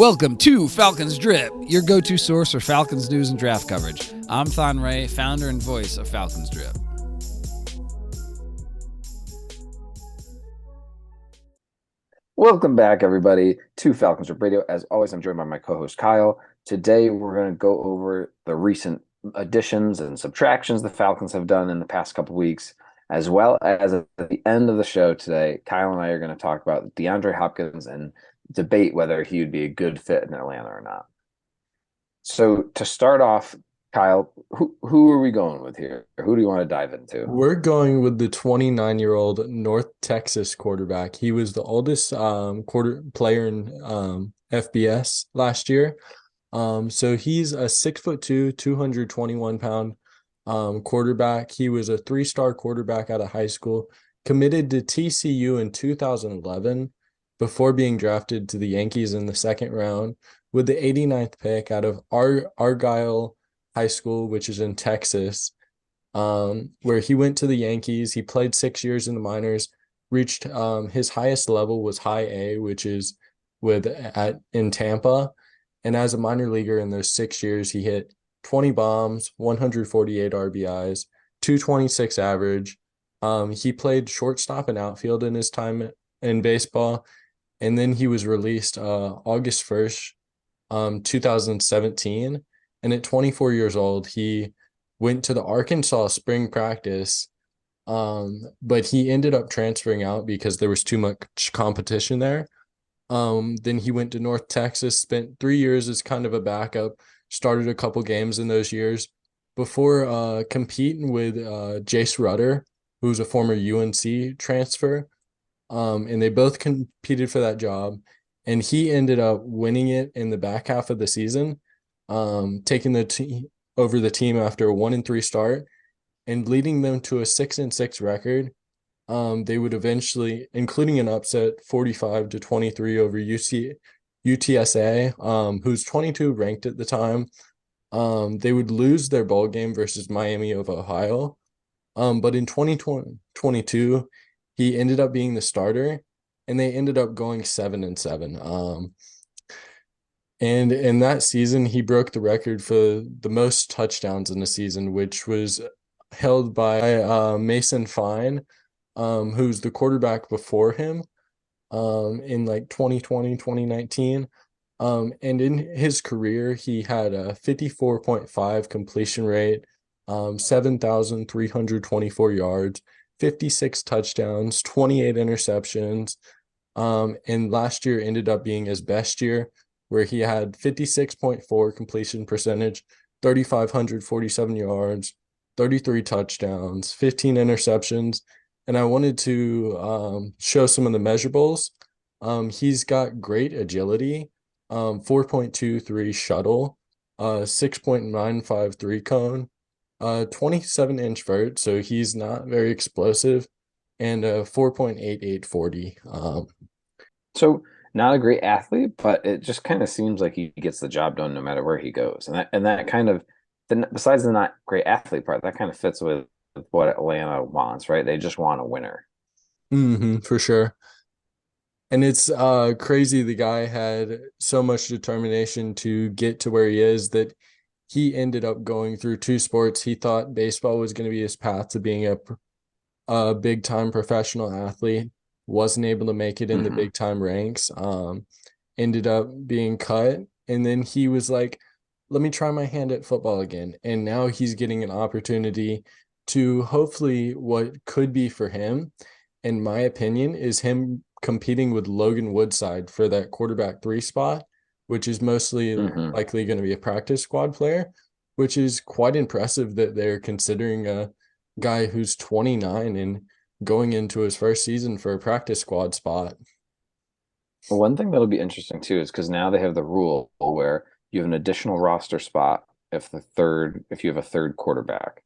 Welcome to Falcons Drip, your go-to source for Falcons news and draft coverage. I'm Thon Ray, founder and voice of Falcons Drip. Welcome back, everybody, to Falcons Drip Radio. As always, I'm joined by my co-host Kyle. Today, we're going to go over the recent additions and subtractions the Falcons have done in the past couple weeks, as well as at the end of the show today, Kyle and I are going to talk about DeAndre Hopkins and debate whether he would be a good fit in Atlanta or not. So to start off, Kyle, who are we going with here? Who do you want to dive into? We're going with the 29-year-old North Texas quarterback. He was the oldest player in FBS last year. So he's a 6'2", 221-pound quarterback. He was a three-star quarterback out of high school, committed to TCU in 2011 before being drafted to the Yankees in the second round with the 89th pick out of Argyle High School, which is in Texas, where he went to the Yankees. He played 6 years in the minors, reached his highest level was high A, which is in Tampa. And as a minor leaguer in those 6 years, he hit 20 bombs, 148 RBIs, 226 average. He played shortstop and outfield in his time in baseball. And then he was released August 1st, 2017. And at 24 years old, he went to the Arkansas spring practice, but he ended up transferring out because there was too much competition there. Then he went to North Texas, spent 3 years as kind of a backup, started a couple games in those years before competing with Jace Rutter, who's a former UNC transfer. And they both competed for that job, and he ended up winning it in the back half of the season, taking the team over the team after a 1-3 start and leading them to a 6-6 record. They would eventually, including an upset, 45-23 over UTSA, who's 22 ranked at the time. They would lose their bowl game versus Miami of Ohio. But in 2022, he ended up being the starter, and they ended up going 7-7. And in that season, he broke the record for the most touchdowns in a season, which was held by Mason Fine, who's the quarterback before him in like 2020, 2019. And in his career, he had a 54.5 completion rate, 7,324 yards, 56 touchdowns, 28 interceptions. And last year ended up being his best year, where he had 56.4 completion percentage, 3,547 yards, 33 touchdowns, 15 interceptions. And I wanted to show some of the measurables. He's got great agility, 4.23 shuttle, 6.953 cone, 27-inch vert, so he's not very explosive, and 4.88 40. So not a great athlete, but it just kind of seems like he gets the job done no matter where he goes. And that kind of, besides the not great athlete part, that kind of fits with what Atlanta wants, right? They just want a winner. For sure. And it's crazy. The guy had so much determination to get to where he is that he ended up going through two sports. He thought baseball was going to be his path to being a big-time professional athlete. Wasn't able to make it in the big-time ranks. Ended up being cut. And then he was like, let me try my hand at football again. And now he's getting an opportunity to hopefully what could be for him, in my opinion, is him competing with Logan Woodside for that quarterback 3 spot, which is mostly likely going to be a practice squad player, which is quite impressive that they're considering a guy who's 29 and going into his first season for a practice squad spot. Well, one thing that'll be interesting too is because now they have the rule where you have an additional roster spot if you have a third quarterback.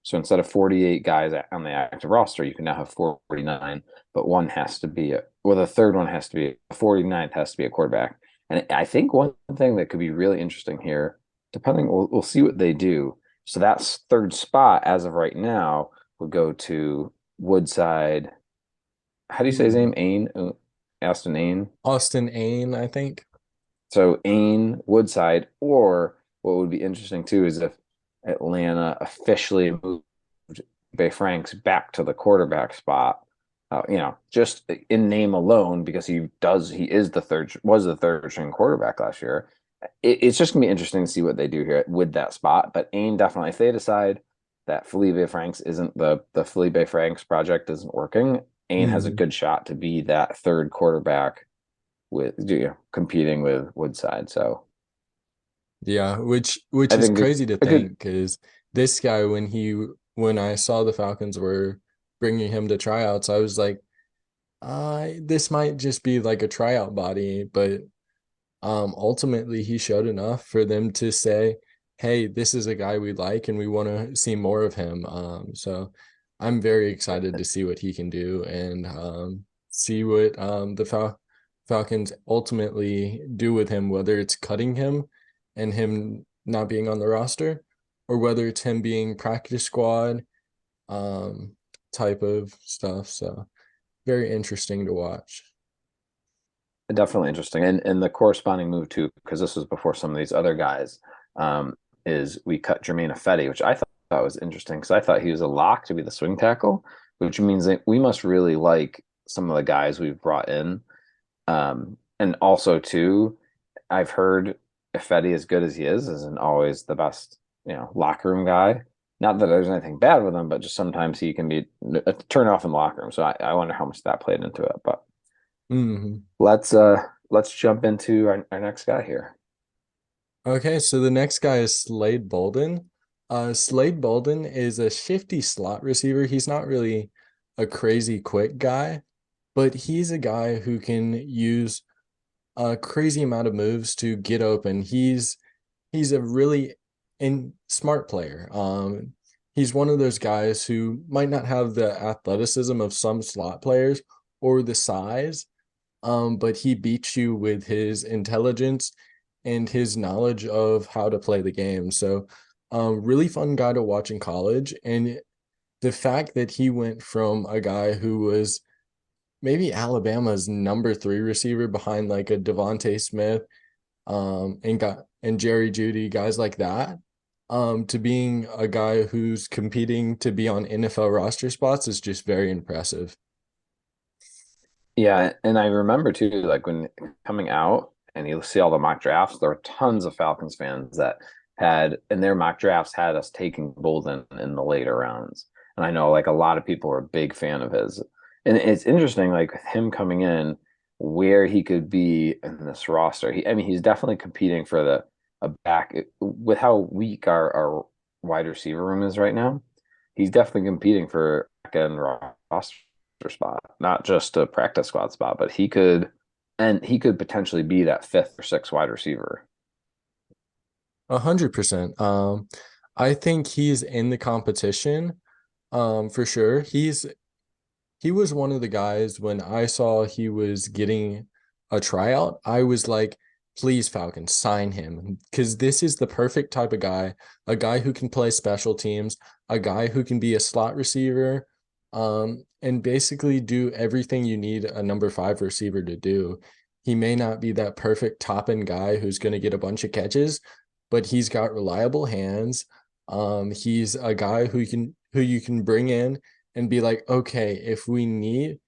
So instead of 48 guys on the active roster, you can now have 49, but the third one has to be, 49th has to be a quarterback. And I think one thing that could be really interesting here, we'll see what they do. So that third spot, as of right now, will go to Woodside. How do you say his name? Austin Ain? Austin Ain, I think. So Ain, Woodside, or what would be interesting too is if Atlanta officially moved Bay Franks back to the quarterback spot. Just in name alone, because was the third string quarterback last year. It's just gonna be interesting to see what they do here with that spot. But Ain definitely, if they decide that Felipe Franks isn't the Felipe Franks project isn't working, Ain has a Mhm. good shot to be that third quarterback with competing with Woodside. So Yeah, which I is think crazy to a good think because this guy, when I saw the Falcons were bringing him to tryouts, I was like, this might just be like a tryout body, but ultimately he showed enough for them to say, hey, this is a guy we like and we want to see more of him. So I'm very excited to see what he can do and see what the Falcons ultimately do with him, whether it's cutting him and him not being on the roster, or whether it's him being practice squad um, type of stuff. So very interesting to watch. Definitely interesting. And the corresponding move too, because this was before some of these other guys, is we cut Jermaine Ifedi, which I thought was interesting because I thought he was a lock to be the swing tackle, which means that we must really like some of the guys we've brought in. And also too, I've heard Ifedi, as good as he is, isn't always the best, locker room guy. Not that there's anything bad with him, but just sometimes he can be a turn off in the locker room. So I wonder how much that played into it. But Hmm. let's jump into our next guy here. Okay, so the next guy is Slade Bolden. Slade Bolden is a shifty slot receiver. He's not really a crazy quick guy, but he's a guy who can use a crazy amount of moves to get open. He's a really smart player. He's one of those guys who might not have the athleticism of some slot players or the size, but he beats you with his intelligence and his knowledge of how to play the game. So, really fun guy to watch in college. And the fact that he went from a guy who was maybe Alabama's number 3 receiver behind like a Devontae Smith, and Jerry Jeudy, guys like that, to being a guy who's competing to be on NFL roster spots is just very impressive. Yeah, and I remember too, like when coming out and you see all the mock drafts, there were tons of Falcons fans that had in their mock drafts had us taking Bolden in the later rounds. And I know like a lot of people were a big fan of his. And it's interesting, like with him coming in, where he could be in this roster. I mean, he's definitely competing for a back with how weak our wide receiver room is right now. He's definitely competing for back end roster spot, not just a practice squad spot, but he could potentially be that fifth or sixth wide receiver. 100%. I think he's in the competition, for sure. He was one of the guys when I saw he was getting a tryout. I was like, please, Falcons, sign him. Because this is the perfect type of guy, a guy who can play special teams, a guy who can be a slot receiver, and basically do everything you need a number 5 receiver to do. He may not be that perfect top end guy who's going to get a bunch of catches, but he's got reliable hands. He's a guy who you can bring in and be like, okay, if we need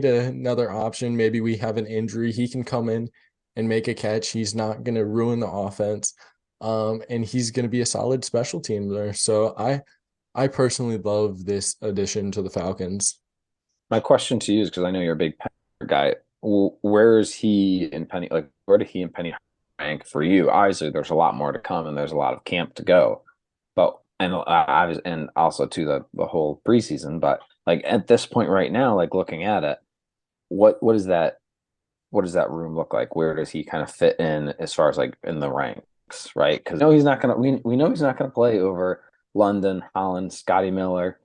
another option, maybe we have an injury, he can come in and make a catch. He's not going to ruin the offense. And he's going to be a solid special teamer. So I personally love this addition to the Falcons. My question to you is because I know you're a big Penny guy. Where is he in Penny? Like, where did he and Penny rank for you? Obviously, there's a lot more to come, and there's a lot of camp to go. But I was, and also to the whole preseason. But like at this point right now, like looking at it, what is that? What does that room look like? Where does he kind of fit in as far as like in the ranks, right? Because no, he's not gonna. We know he's not gonna play over London, Holland, Scotty Miller.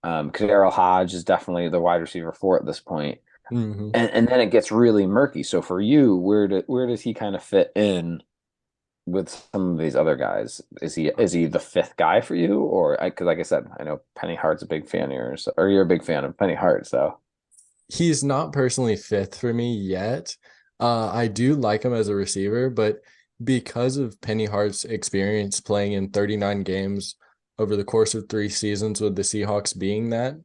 Errol Hodge is definitely the wide receiver 4 at this point. Mm-hmm. And then it gets really murky. So for you, where does he kind of fit in with some of these other guys? Is he the fifth guy for you, or because like I said, I know Penny Hart's a big fan of yours, or you're a big fan of Penny Hart, so He's not personally fifth for me yet. I do like him as a receiver, but because of Penny Hart's experience playing in 39 games over the course of 3 seasons with the Seahawks being that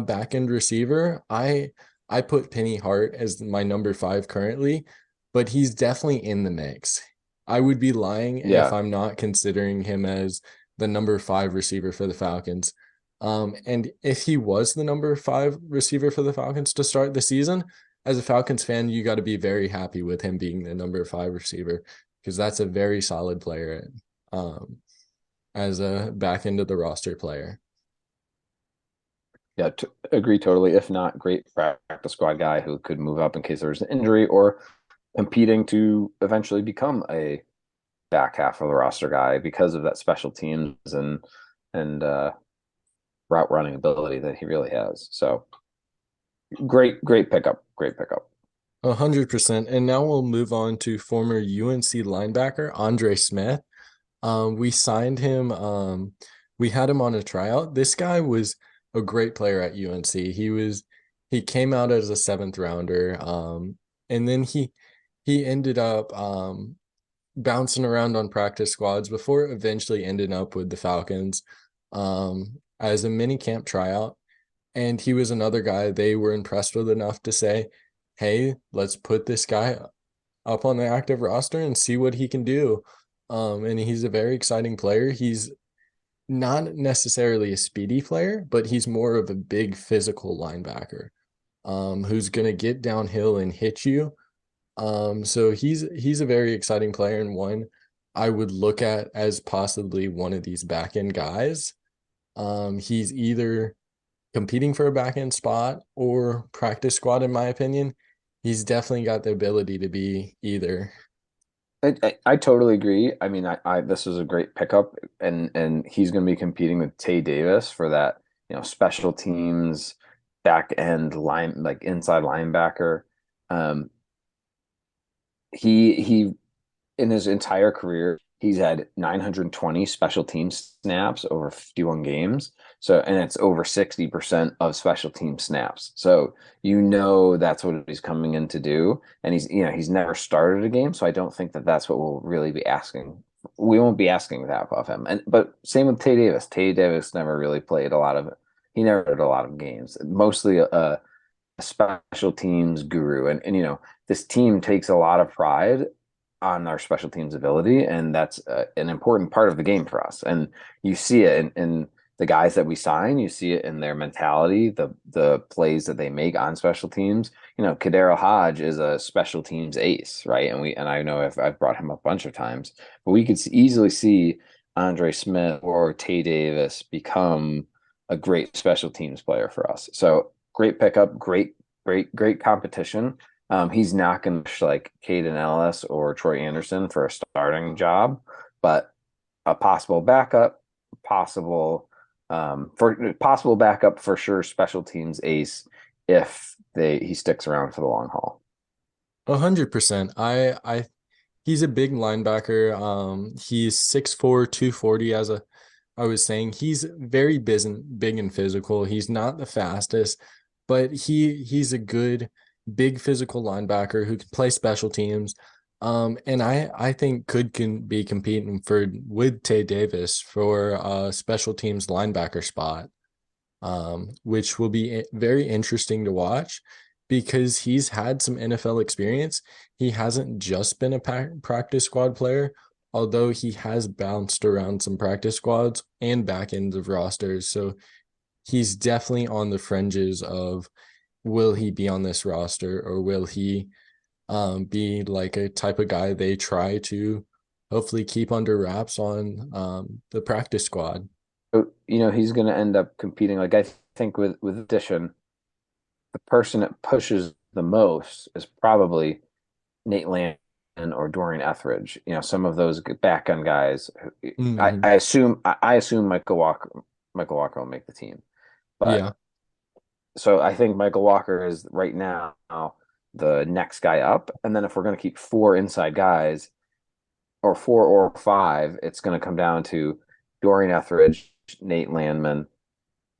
back end receiver, I put Penny Hart as my number 5 currently, but he's definitely in the mix. I would be lying if Yeah. I'm not considering him as the number 5 receiver for the Falcons. And if he was the number 5 receiver for the Falcons to start the season, as a Falcons fan, you got to be very happy with him being the number 5 receiver because that's a very solid player as a back end of the roster player. Yeah, agree totally. If not, great practice squad guy who could move up in case there was an injury or competing to eventually become a back half of the roster guy because of that special teams and route running ability that he really has. So great pickup. Great pickup. 100%. And now we'll move on to former UNC linebacker Andre Smith. We signed him. We had him on a tryout. This guy was a great player at UNC. He came out as a 7th rounder. And then he ended up bouncing around on practice squads before eventually ending up with the Falcons as a mini camp tryout. And he was another guy they were impressed with enough to say, hey, let's put this guy up on the active roster and see what he can do. And he's a very exciting player. He's not necessarily a speedy player, but he's more of a big physical linebacker who's going to get downhill and hit you. So he's a very exciting player and one I would look at as possibly one of these back end guys. He's either competing for a back end spot or practice squad, in my opinion. He's definitely got the ability to be either. I totally agree. I mean, I this was a great pickup, and he's going to be competing with Tay Davis for that, special teams back end line, like inside linebacker. Um, he in his entire career, he's had 920 special team snaps over 51 games. So, and it's over 60% of special team snaps. So, that's what he's coming in to do. And he's never started a game. So I don't think that that's what we'll really be asking. We won't be asking that of him. But same with Tay Davis. Tay Davis never really played a lot of, he never did a lot of games, mostly a special teams guru. And this team takes a lot of pride on our special teams ability, and that's an important part of the game for us. And you see it in the guys that we sign. You see it in their mentality, the plays that they make on special teams. Kadero Hodge is a special teams ace, right? And I know I've brought him up a bunch of times, but we could easily see Andre Smith or Tay Davis become a great special teams player for us. So great pickup, great competition. He's not going to like Caden Ellis or Troy Anderson for a starting job, but a possible backup, possible backup for sure. Special teams ace if he sticks around for the long haul. 100%. He's a big linebacker. He's 6'4", 240 I was saying. He's very big and physical. He's not the fastest, but he's a good big physical linebacker who can play special teams. And I think can be competing with Tay Davis for a special teams linebacker spot, which will be very interesting to watch because he's had some NFL experience. He hasn't just been a practice squad player, although he has bounced around some practice squads and back ends of rosters. So he's definitely on the fringes of, will he be on this roster or will he be like a type of guy they try to hopefully keep under wraps on the practice squad? So, he's going to end up competing. Like I think with addition, the person that pushes the most is probably Nate Land or Dorian Etheridge. Some of those back end guys. Mm-hmm. I assume Michael Walker will make the team, but. Yeah. So I think Michael Walker is right now the next guy up. And then if we're going to keep 4 inside guys or 4 or 5, it's going to come down to Dorian Etheridge, Nate Landman,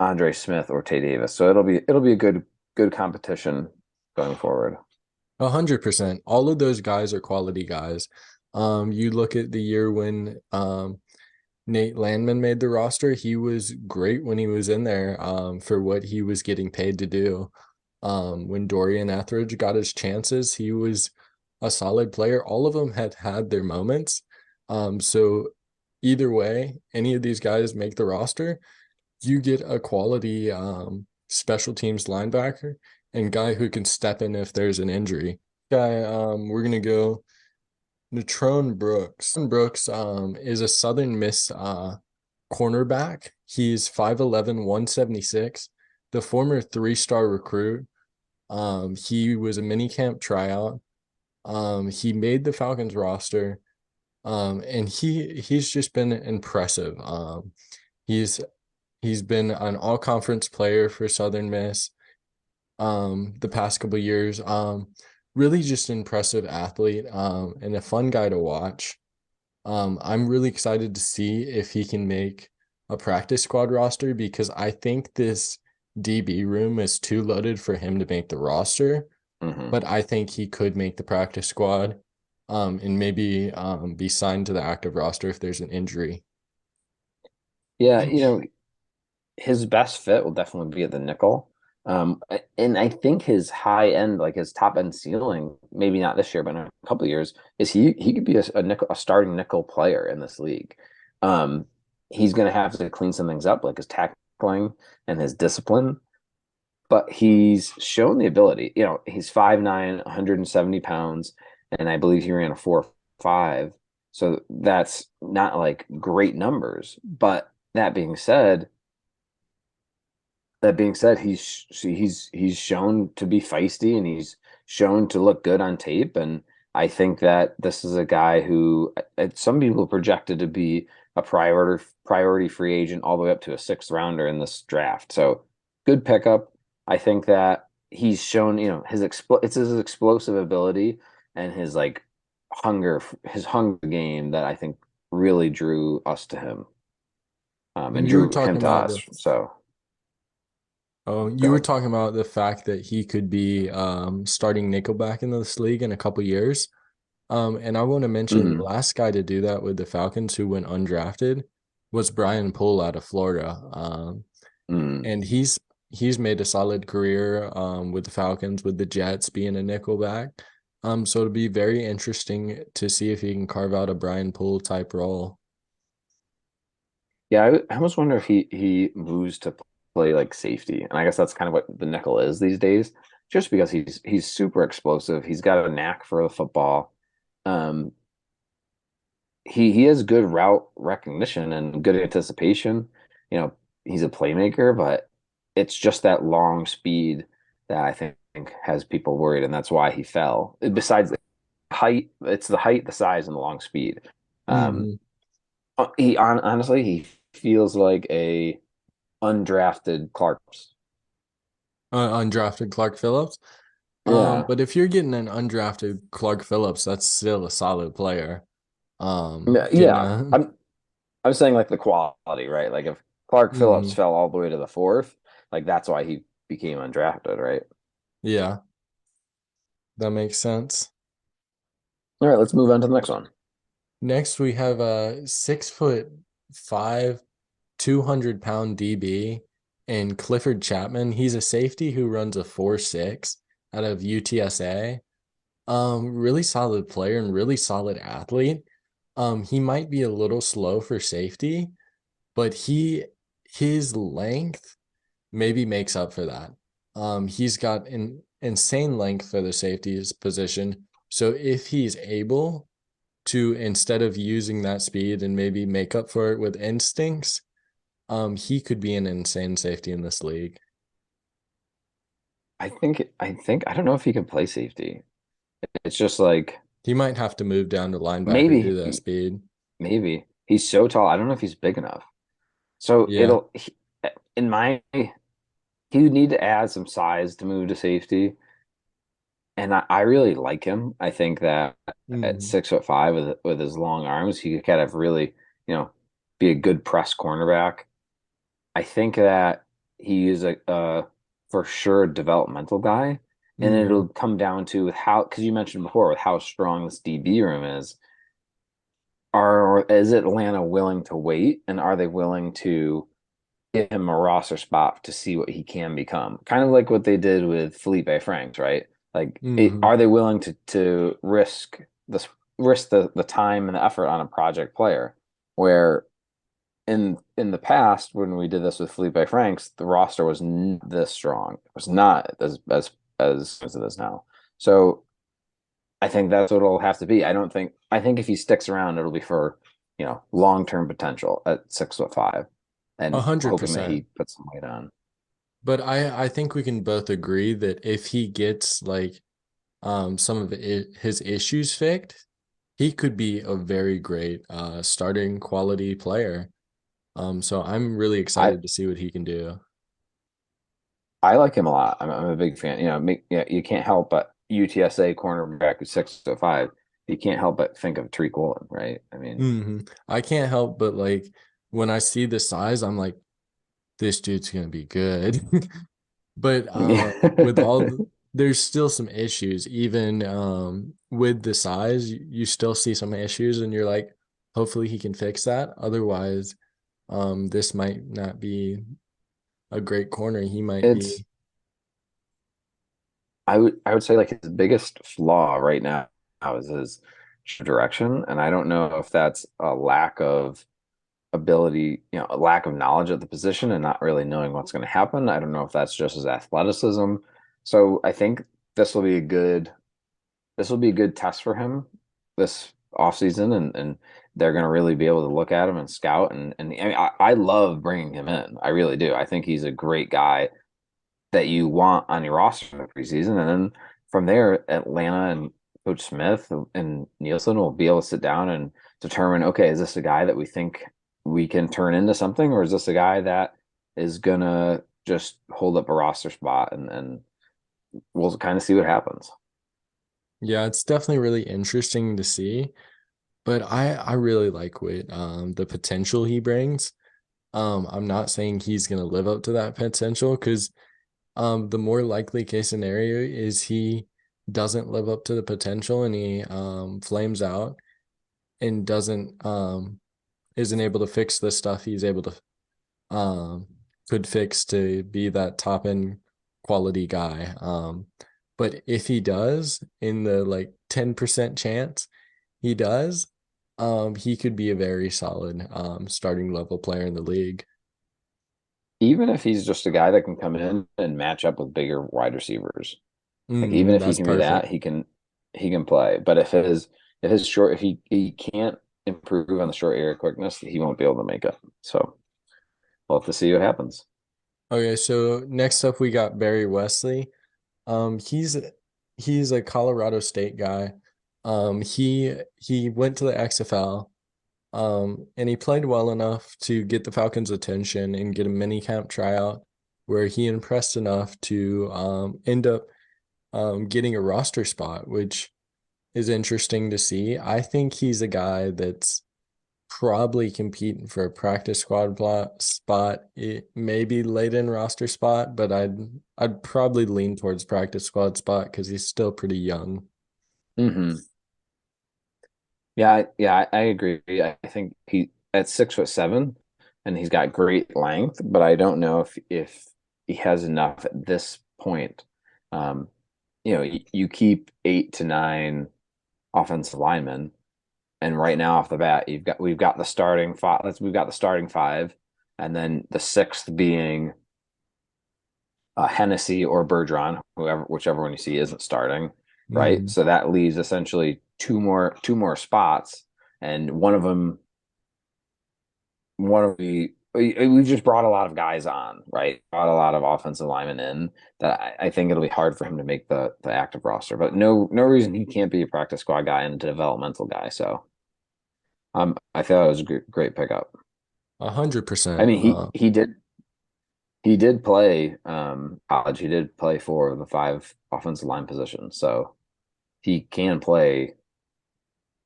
Andre Smith, or Tay Davis. So it'll be a good competition going forward. 100%. All of those guys are quality guys. You look at the year when Nate Landman made the roster. He was great when he was in there for what he was getting paid to do. When Dorian Etheridge got his chances, he was a solid player. All of them had their moments. So either way, any of these guys make the roster, you get a quality special teams linebacker and guy who can step in if there's an injury. Guy, we're gonna go Natrone Brooks. Brooks is a Southern Miss cornerback. He's 5'11", 176, the former 3-star recruit. He was a minicamp tryout. He made the Falcons roster. And he's just been impressive. He's been an all-conference player for Southern Miss the past couple years. Really just an impressive athlete and a fun guy to watch. I'm really excited to see if he can make a practice squad roster because I think this DB room is too loaded for him to make the roster, but I think he could make the practice squad and maybe be signed to the active roster if there's an injury. Yeah, his best fit will definitely be at the nickel. And I think his high end, like his top end ceiling, maybe not this year, but in a couple of years, is he could be a starting nickel player in this league. He's going to have to clean some things up, like his tackling and his discipline. But he's shown the ability. He's 5'9", 170 pounds, and I believe he ran a 4.5. So that's not like great numbers. But that being said, he's shown to be feisty and he's shown to look good on tape. And I think that this is a guy who some people projected to be a priority free agent all the way up to a 6th rounder in this draft. So good pickup. I think that he's shown, it's his explosive ability and his hunger game that I think really drew us to him, And and you were drew talking him to about us. So you go were ahead. talking about the fact that he could be starting nickelback in this league in a couple years. And I want to mention the Mhm. last guy to do that with the Falcons who went undrafted was Brian Poole out of Florida. Mm. And he's made a solid career with the Falcons, with the Jets being a nickelback. So it'll be very interesting to see if he can carve out a Brian Poole type role. Yeah, I almost wonder if he moves to play like safety, and I guess that's kind of what the nickel is these days. Just because he's super explosive, he's got a knack for the football. Um, he has good route recognition and good anticipation. You know, he's a playmaker, but it's just that long speed that I think has people worried, and that's why he fell. Besides the height, it's the height, the size, and the long speed. Um, Hmm. honestly, he feels like a undrafted Clark's. Undrafted Clark Phillips. Yeah. But if you're getting an undrafted Clark Phillips, that's still a solid player. Can Yeah. I'm saying like the quality, right? Like if Clark Phillips mhm. fell all the way to the 4th, like that's why he became undrafted, right? Yeah, that makes sense. All right, let's move on to the next one. Next, we have a 6'5", 200-pound DB and Clifford Chapman. He's a safety who runs a 4.6 out of UTSA. Really solid player and really solid athlete. He might be a little slow for safety, but his length maybe makes up for that. He's got an insane length for the safety's position. So if he's able to, instead of using that speed and maybe make up for it with instincts, he could be an insane safety in this league. I think I don't know if he can play safety. It's just like He might have to move down to linebacker due maybe to that speed. maybe he's so tall. I don't know if he's big enough. So Yeah. in my he would need to add some size to move to safety. And I really like him. I think that at Mm. 6'5" with his long arms, he could kind of really, you know, be a good press cornerback. I think that he is a for sure developmental guy, And Mm-hmm. it'll come down to with how, because you mentioned before with how strong this DB room is Atlanta willing to wait, and are they willing to give him a roster spot to see what he can become? Kind of like what they did with Felipe Franks, right? Like, Mm-hmm. are they willing to risk the time and the effort on a project player? Where in the past, when we did this with Felipe Franks, the roster was this strong. It was not as it is now. So I think that's what it'll have to be. I think if he sticks around, it'll be for, long-term potential at 6'5" and hoping that 100%. he puts some weight on. But I think we can both agree that if he gets like some of his issues fixed, he could be a very great starting quality player. So I'm really I excited to see what he can do. I like him a lot. I'm a big fan. You can't help but UTSA cornerback who's 6'5". You can't help but think of Tariq Woolen, right? I mean, I can't help but like when I see the size, I'm like, this dude's gonna be good. But with there's still some issues. Even with the size, you still see some issues, and you're like, hopefully he can fix that. Otherwise, this might not be a great corner. He might it's be. I would say like his biggest flaw right now is his direction, and I don't know if that's a lack of ability, a lack of knowledge of the position and not really knowing what's going to happen. I don't know if that's just his athleticism. So I think this will be a good this will be a good test for him this offseason, and they're going to really be able to look at him and scout, and I mean, I love bringing him in. I really do. I think he's a great guy that you want on your roster in the preseason. And then from there, Atlanta and Coach Smith and Nielsen will be able to sit down and determine, okay, is this a guy that we think we can turn into something, or is this a guy that is gonna just hold up a roster spot, and we'll kind of see what happens. Yeah, it's definitely really interesting to see. But I really like what the potential he brings. I'm not saying he's gonna live up to that potential because the more likely case scenario is he doesn't live up to the potential and he flames out and doesn't isn't able to fix the stuff he's able to um could fix to be that top end quality guy. But if he does, in the like 10% chance he does, he could be a very solid starting level player in the league. Even if he's just a guy that can come in and match up with bigger wide receivers, like even if he That's can be that, perfect. he can play. But if he can't improve on the short area quickness, he won't be able to make it. So we'll have to see what happens. Okay, so next up we got Barry Wesley. He's a Colorado State guy. He went to the XFL, and he played well enough to get the Falcons' attention and get a mini camp tryout where he impressed enough to end up getting a roster spot, which is interesting to see. I think he's a guy that's probably competing for a practice squad spot. It may be late in roster spot, but I'd probably lean towards practice squad spot because he's still pretty young. Hmm. Yeah, I agree. I think he at 6'7", and he's got great length, but I don't know if he has enough at this point. Um, you keep 8 to 9 offensive linemen, and right now off the bat, we've got the starting five. We've got the starting five, and then the sixth being Hennessy or Bergeron, whichever one you see isn't starting, right? Mm. So that leaves essentially two more spots, and we've just brought a lot of guys on, right? Brought a lot of offensive linemen in that I think it'll be hard for him to make the active roster, but no reason he can't be a practice squad guy and a developmental guy. So I thought it was a great pickup. I 100%. mean, he did play college. He did play 4 of the 5 offensive line positions, so he can play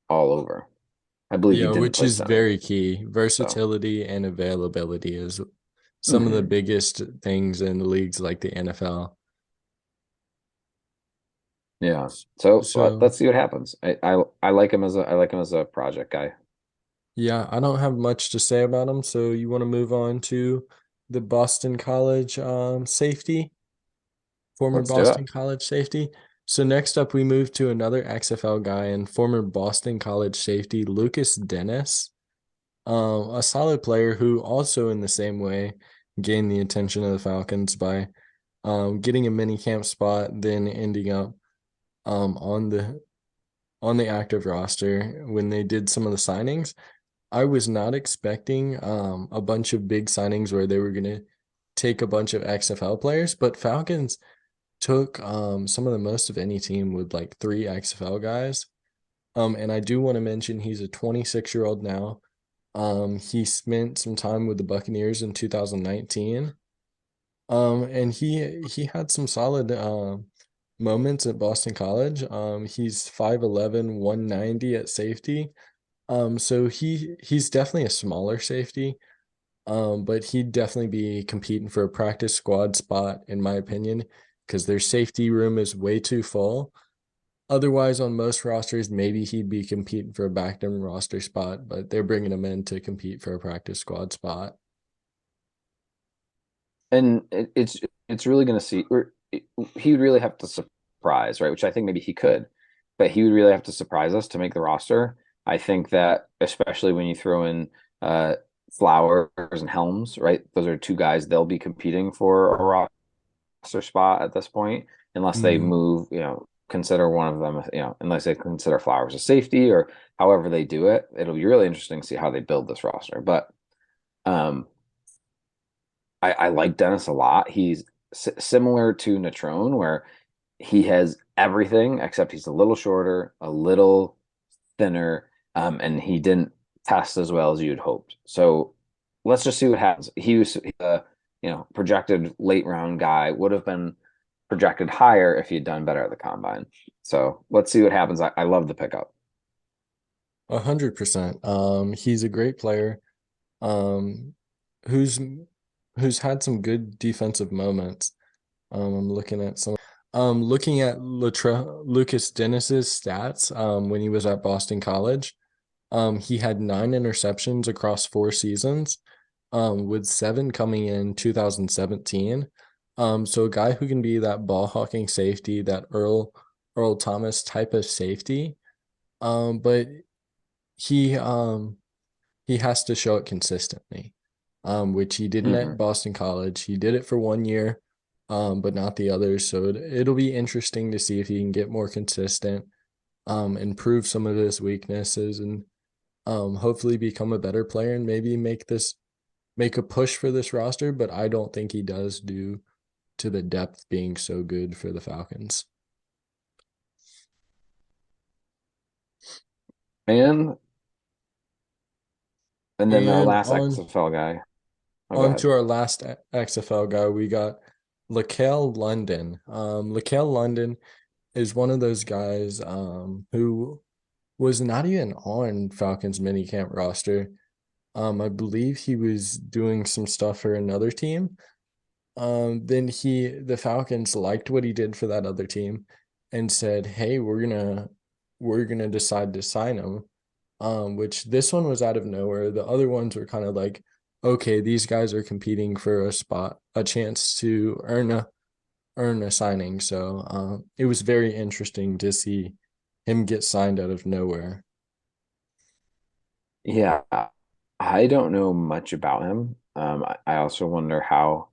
all over. I believe he Yeah, didn't which play is center. very key. So, Versatility and availability is some of the mhm. biggest things in the leagues like the NFL. Yeah. So So let's see what happens. I like him as a project guy. yeah, I don't have much to say about him. So you want to move on to the Boston College safety, former Let's do it. Boston College safety. So next up, we move to another XFL guy and former Boston College safety, Lucas Dennis, a solid player who also in the same way gained the attention of the Falcons by getting a mini camp spot, then ending up on the active roster when they did some of the signings. I was not expecting a bunch of big signings where they were going to take a bunch of XFL players, but Falcons took some of the most of any team with like 3 XFL guys. And I do want to mention he's a 26-year-old now. He spent some time with the Buccaneers in 2019. And he had some solid moments at Boston College. He's 5'11", 190 at safety. So he's definitely a smaller safety. But he'd definitely be competing for a practice squad spot, in my opinion, because their safety room is way too full. Otherwise, on most rosters, maybe he'd be competing for a backroom roster spot, but they're bringing him in to compete for a practice squad spot. And it's really going to see, or he would really have to surprise, right? Which I think maybe he could, but he would really have to surprise us to make the roster. I think that especially when you throw in Flowers and Helms, right? Those are 2 guys they'll be competing for a roster spot at this point, unless they Mm. move, consider one of them, unless they consider Flowers a safety or however they do it. It'll be really interesting to see how they build this roster. But um, I like Dennis a lot. He's similar to Natrone, where he has everything except he's a little shorter, a little thinner, and he didn't test as well as you'd hoped. So let's just see what happens. He was, projected late round guy, would have been projected higher if he had done better at the combine. So let's see what happens. I love the pickup. 100%. He's a great player. Um, who's who's had some good defensive moments. I'm looking at some. Looking at Lucas Dennis's stats. When he was at Boston College, he had 9 interceptions across 4 seasons. With 7 coming in 2017. So a guy who can be that ball hawking safety, that Earl Thomas type of safety. But he he has to show it consistently, which he didn't at Hmm. Boston College. He did it for 1 year, but not the others. So it'll be interesting to see if he can get more consistent, improve some of his weaknesses, and hopefully become a better player and maybe make a push for this roster. But I don't think he does due to the depth being so good for the Falcons. And then our And last XFL guy. Oh, go on ahead. to our last XFL guy, we got Laquel London. Laquel London is one of those guys who was not even on Falcons minicamp roster. I believe he was doing some stuff for another team. Then the Falcons liked what he did for that other team and said, "Hey, we're gonna decide to sign him." Which this one was out of nowhere. The other ones were kind of like, okay, these guys are competing for a chance to earn a signing. So it was very interesting to see him get signed out of nowhere. Yeah, I don't know much about him. I also wonder how,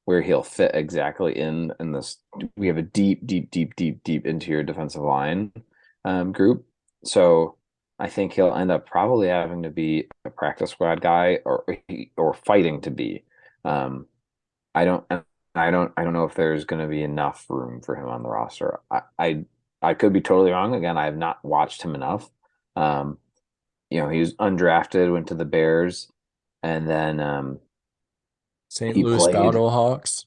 where he'll fit exactly in this. We have a deep, deep, deep, deep, deep interior defensive line group. So I think he'll end up probably having to be a practice squad guy or fighting to be. Um, I don't I don't know if there's going to be enough room for him on the roster. I could be totally wrong. Again, I have not watched him enough. Um, he was undrafted, went to the Bears, and then St. he Louis played. Battlehawks.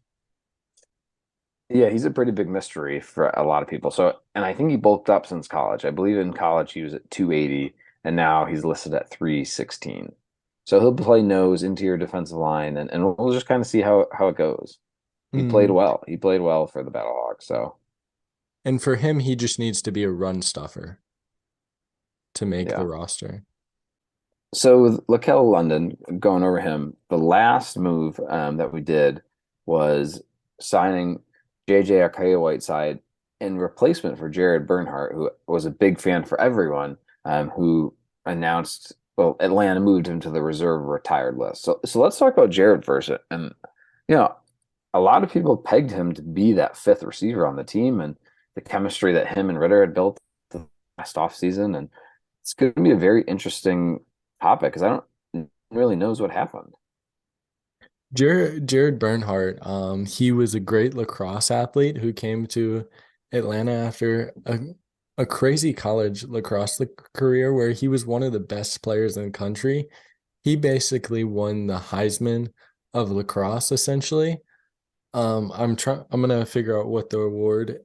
Yeah, he's a pretty big mystery for a lot of people. So, and I think he bulked up since college. I believe in college he was at 280, and now he's listed at 316. So he'll play nose, interior defensive line, and we'll just kind of see how it goes. He played Mm. well. He played well for the Battlehawks. So And for him, he just needs to be a run stuffer to make the Yeah. roster. So with Lakel London, going over him, the last move that we did was signing JJ Arcega-Whiteside in replacement for Jared Bernhardt, who was a big fan for everyone, who announced, well, Atlanta moved him to the reserve retired list. So let's talk about Jared first. And you know, a lot of people pegged him to be that fifth receiver on the team, and the chemistry that him and Ritter had built the last offseason. And it's going to be a very interesting topic because I don't really knows what happened. Jared Bernhardt, he was a great lacrosse athlete who came to Atlanta after a crazy college lacrosse career where he was one of the best players in the country. He basically won the Heisman of lacrosse, essentially. I'm gonna figure out what the award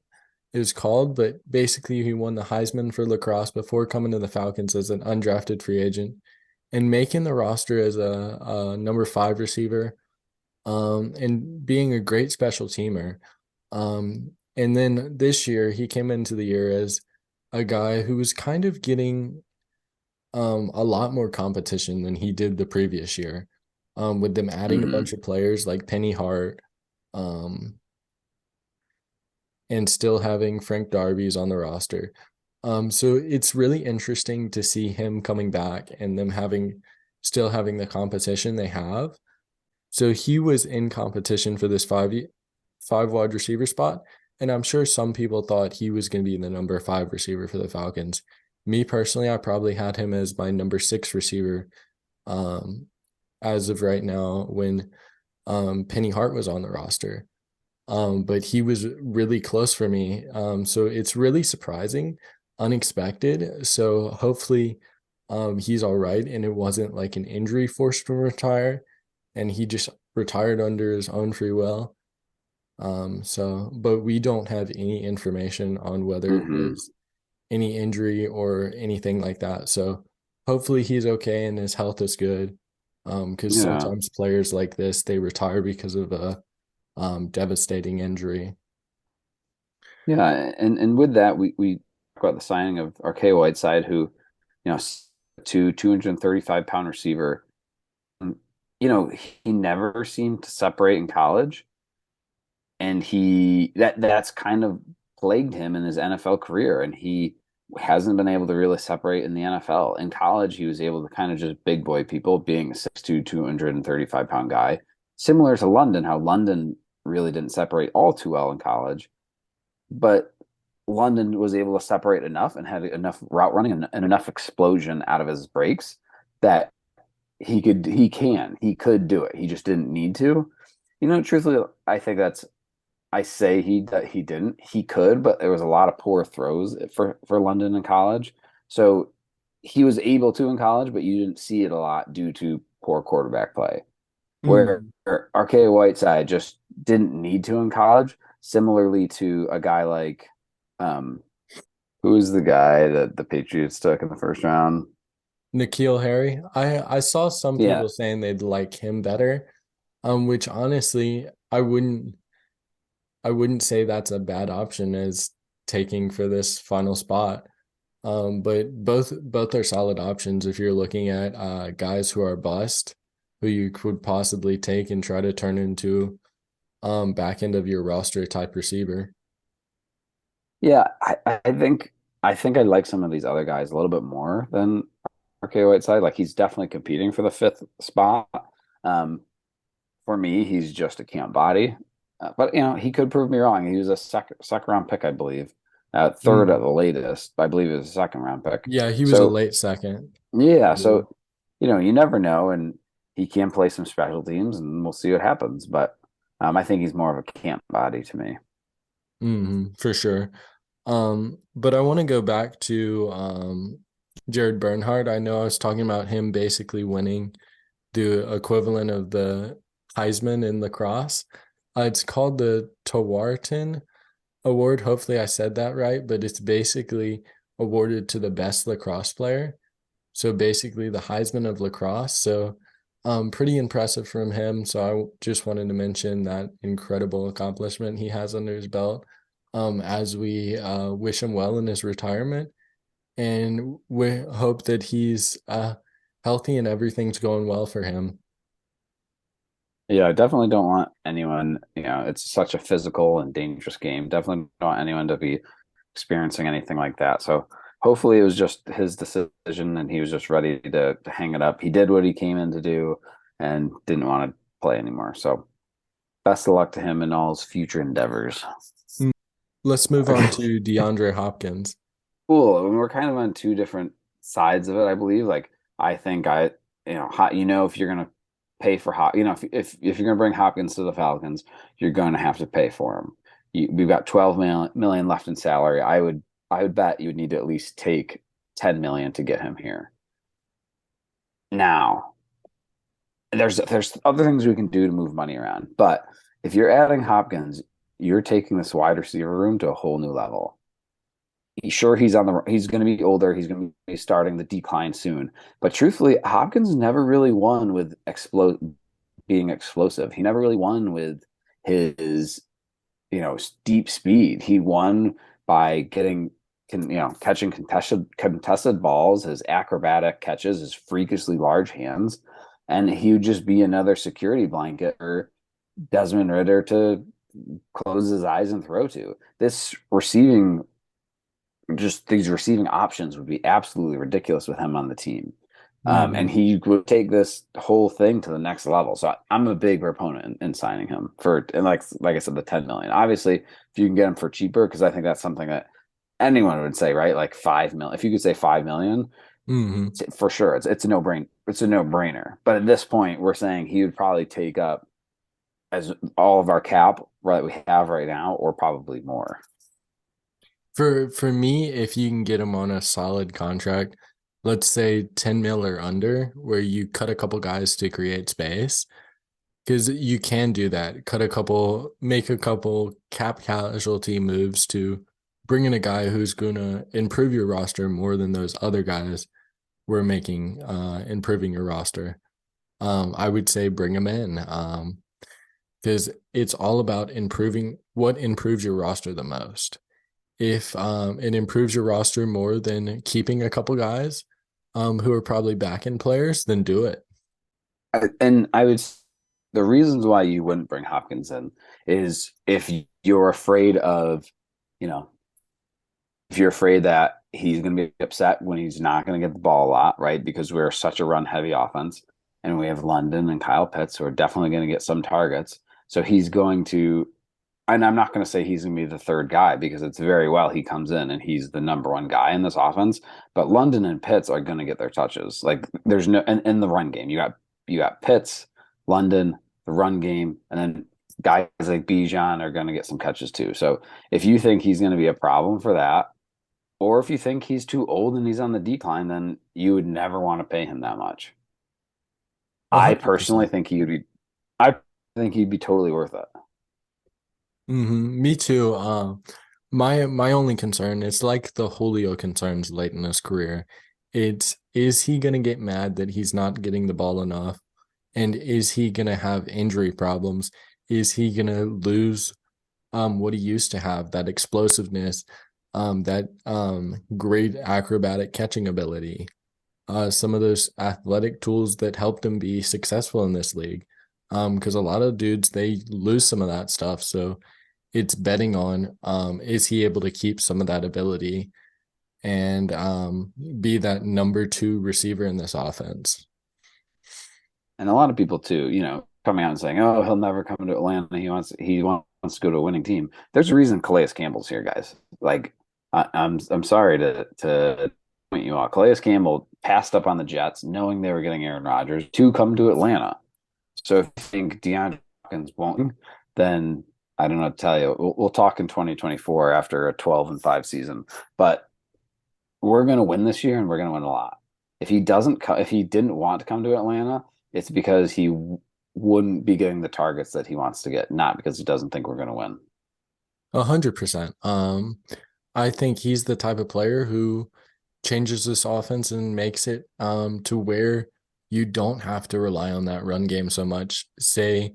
is called, but basically he won the Heisman for lacrosse before coming to the Falcons as an undrafted free agent and making the roster as a number 5 receiver, and being a great special teamer. And then this year he came into the year as a guy who was kind of getting a lot more competition than he did the previous year, with them adding a Mm-hmm. bunch of players like Penny Hart, um, and still having Frank Darby's on the roster. So it's really interesting to see him coming back and them still having the competition they have. So he was in competition for this five wide receiver spot, and I'm sure some people thought he was going to be the number 5 receiver for the Falcons. Me personally, I probably had him as my number 6 receiver, as of right now when Penny Hart was on the roster. But he was really close for me. So it's really surprising, unexpected. So hopefully he's all right and it wasn't like an injury forced him to retire and he just retired under his own free will. But we don't have any information on whether it Mm-hmm. was any injury or anything like that. So hopefully he's okay and his health is good. Because Yeah. sometimes players like this, they retire because of a devastating injury. Yeah. And with that, we talk about the signing of Arcea Whiteside, who, to 235-pound receiver. He never seemed to separate in college. And that's kind of plagued him in his NFL career. And he hasn't been able to really separate in the NFL. In college, he was able to kind of just big boy people, being a 6'2", 235-pound guy. Similar to London, how London really didn't separate all too well in college. But London was able to separate enough and had enough route running and enough explosion out of his breaks that he could do it. He just didn't need to. Truthfully, I think I say he didn't. He could, but there was a lot of poor throws for London in college. So he was able to in college, but you didn't see it a lot due to poor quarterback play. Where Mm. Arcea Whiteside just didn't need to in college. Similarly to a guy like, who's the guy that the Patriots took in the first round? N'Keal Harry. I saw some Yeah, people saying they'd like him better, which honestly I wouldn't say that's a bad option as taking for this final spot. But both are solid options if you're looking at guys who are bust, who you could possibly take and try to turn into back end of your roster type receiver. yeah. I think I like some of these other guys a little bit more than Arcea Whiteside. Like he's definitely competing for the fifth spot. Um, for me, he's just a camp body. But he could prove me wrong. He was a second round pick, I believe. Third at Mm. the latest. I believe it was a second round pick. Yeah, he was a So late second. yeah, Yeah. so you never know, and he can play some special teams, and we'll see what happens. But I think he's more of a camp body to me. For sure. But I want to go back to Jared Bernhardt. I know I was talking about him basically winning the equivalent of the Heisman in lacrosse. It's called the Tewaaraton Award. Hopefully, I said that right, but it's basically awarded to the best lacrosse player. So basically, the Heisman of lacrosse. So, pretty impressive from him. So I just wanted to mention that incredible accomplishment he has under his belt. as we wish him well in his retirement, and we hope that he's healthy and everything's going well for him. Yeah, I definitely don't want anyone, it's such a physical and dangerous game. Definitely don't want anyone to be experiencing anything like that. So hopefully it was just his decision and he was just ready to hang it up. He did what he came in to do and didn't want to play anymore. So best of luck to him in all his future endeavors. Let's move on to DeAndre Hopkins. Cool. And we're kind of on two different sides of it, I believe. Like I think if you're gonna pay for if you're gonna bring Hopkins to the Falcons, you're going to have to pay for him. We've got 12 million left in salary. I would bet you would need to at least take 10 million to get him here. Now, there's other things we can do to move money around, but if you're adding Hopkins, you're taking this wide receiver room to a whole new level. He's going to be older. He's going to be starting the decline soon. But truthfully, Hopkins never really won with being explosive. He never really won with his, deep speed. He won by catching contested balls, his acrobatic catches, his freakishly large hands, and he would just be another security blanket for Desmond Ridder to close his eyes and throw to. These receiving options would be absolutely ridiculous with him on the team. And he would take this whole thing to the next level. So I'm a big proponent in signing him like I said, the 10 million. Obviously, if you can get him for cheaper, because I think that's something that anyone would say, right? Like 5 million. If you could say 5 million, for sure, it's a no-brainer. It's a no-brainer. But at this point, we're saying he would probably take up as all of our cap that we have right now, or probably more. For me, if you can get him on a solid contract, let's say 10 mil or under, where you cut a couple guys to create space, because you can do that. Make a couple cap casualty moves to bring in a guy who's going to improve your roster more than those other guys were making, improving your roster. I would say bring him in, because it's all about improving what improves your roster the most. If it improves your roster more than keeping a couple guys who are probably back-end players, then do it. The reasons why you wouldn't bring Hopkins in is if you're afraid that he's going to be upset when he's not going to get the ball a lot, right? Because we're such a run-heavy offense, and we have London and Kyle Pitts who are definitely going to get some targets. So he's going to, and I'm not going to say he's going to be the third guy, because it's very well he comes in and he's the number one guy in this offense. But London and Pitts are going to get their touches. Like there's no, and in the run game, you got Pitts, London, the run game, and then guys like Bijan are going to get some catches too. So if you think he's going to be a problem for that, or if you think he's too old and he's on the decline, then you would never want to pay him that much. 100%. I personally think I think he'd be totally worth it. Me too. My only concern is like the Julio concerns late in his career. Is he gonna get mad that he's not getting the ball enough? And is he gonna have injury problems? Is he gonna lose what he used to have, that explosiveness, that great acrobatic catching ability, some of those athletic tools that helped him be successful in this league? Because a lot of dudes, they lose some of that stuff. So it's betting on is he able to keep some of that ability and be that number 2 receiver in this offense. And a lot of people too, coming out and saying, "Oh, he'll never come to Atlanta. He wants to go to a winning team." There's a reason Calais Campbell's here, guys. Like I'm sorry to point you out. Calais Campbell passed up on the Jets, knowing they were getting Aaron Rodgers, to come to Atlanta. So if you think DeAndre Hopkins won't, then I don't know what to tell you. We'll talk in 2024 after a 12-5 season. But we're going to win this year, and we're going to win a lot. If he didn't want to come to Atlanta, it's because he wouldn't be getting the targets that he wants to get, not because he doesn't think we're going to win. 100%. I think he's the type of player who changes this offense and makes it to where you don't have to rely on that run game so much. Say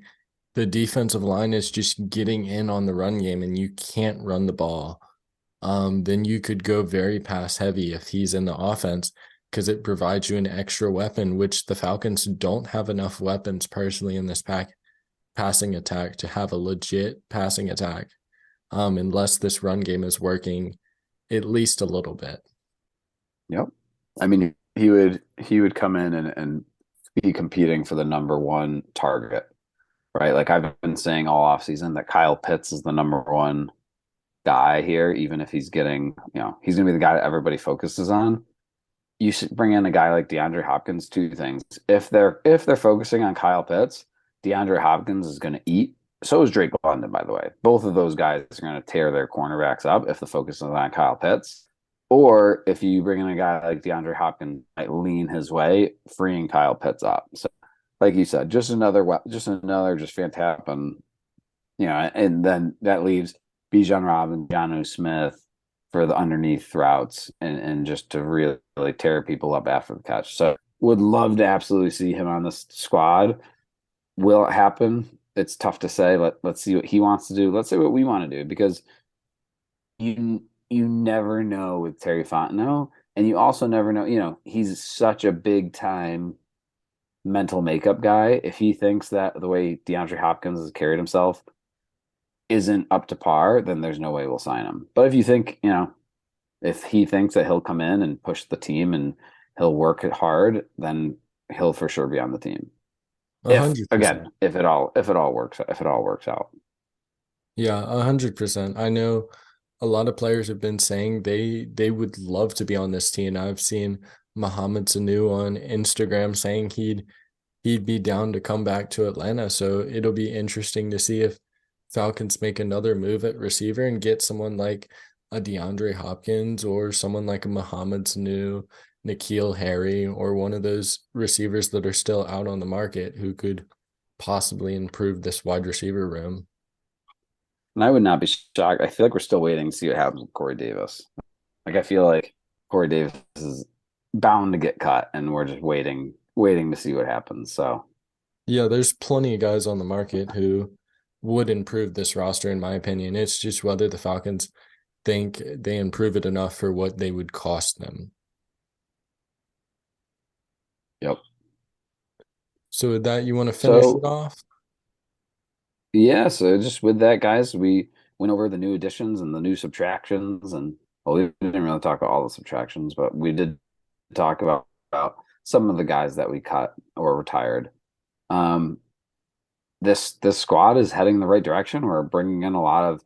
the defensive line is just getting in on the run game and you can't run the ball, then you could go very pass heavy if he's in the offense, because it provides you an extra weapon, which the Falcons don't have enough weapons personally in this passing attack to have a legit passing attack, unless this run game is working at least a little bit. Yep. I mean, he would come in and be competing for the number one target, right? Like I've been saying all offseason that Kyle Pitts is the number one guy here, even if he's getting, he's going to be the guy that everybody focuses on. You should bring in a guy like DeAndre Hopkins. Two things: if they're focusing on Kyle Pitts, DeAndre Hopkins is going to eat. So is Drake London, by the way. Both of those guys are going to tear their cornerbacks up if the focus is on Kyle Pitts. Or if you bring in a guy like DeAndre Hopkins, might lean his way, freeing Kyle Pitts up. So, like you said, just another fantastic, and then that leaves Bijan Robinson, Jonnu Smith for the underneath routes and just to really tear people up after the catch. So, would love to absolutely see him on this squad. Will it happen? It's tough to say. Let's see what he wants to do. Let's see what we want to do, because you never know with Terry Fontenot, and you also never know, he's such a big time mental makeup guy. If he thinks that the way DeAndre Hopkins has carried himself isn't up to par, then there's no way we'll sign him. But if you think, if he thinks that he'll come in and push the team and he'll work it hard, then he'll for sure be on the team. 100%. If it all works out. Yeah, 100%. I know a lot of players have been saying they would love to be on this team. I've seen Mohamed Sanu on Instagram saying he'd be down to come back to Atlanta. So it'll be interesting to see if Falcons make another move at receiver and get someone like a DeAndre Hopkins or someone like a Mohamed Sanu, N'Keal Harry, or one of those receivers that are still out on the market who could possibly improve this wide receiver room. And I would not be shocked. I feel like we're still waiting to see what happens with Corey Davis. Like, I feel like Corey Davis is bound to get cut, and we're just waiting to see what happens. So, yeah, there's plenty of guys on the market who would improve this roster, in my opinion. It's just whether the Falcons think they improve it enough for what they would cost them. Yep. So with that, you want to finish it off? Yeah, so just with that, guys, we went over the new additions and the new subtractions, and we didn't really talk about all the subtractions, but we did talk about some of the guys that we cut or retired. This squad is heading in the right direction. We're bringing in a lot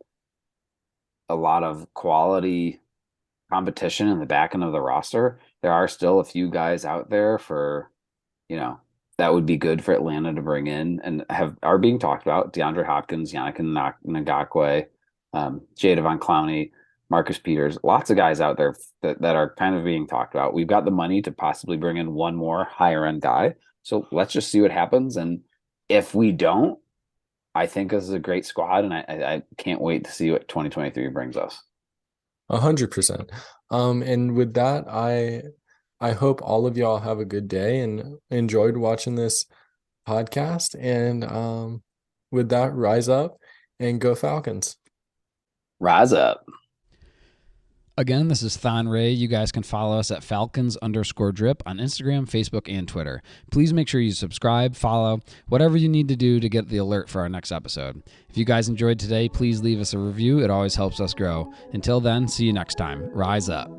of quality competition in the back end of the roster. There are still a few guys out there that would be good for Atlanta to bring in and are being talked about. DeAndre Hopkins, Yannick Ngakoue, Jadeveon Clowney, Marcus Peters, lots of guys out there that are kind of being talked about. We've got the money to possibly bring in one more higher end guy. So let's just see what happens. And if we don't, I think this is a great squad, and I can't wait to see what 2023 brings us. 100%. And with that, I hope all of y'all have a good day and enjoyed watching this podcast. And with that, rise up and go Falcons. Rise up. Again, this is Thon Ray. You guys can follow us at Falcons_drip on Instagram, Facebook, and Twitter. Please make sure you subscribe, follow, whatever you need to do to get the alert for our next episode. If you guys enjoyed today, please leave us a review. It always helps us grow. Until then, see you next time. Rise up.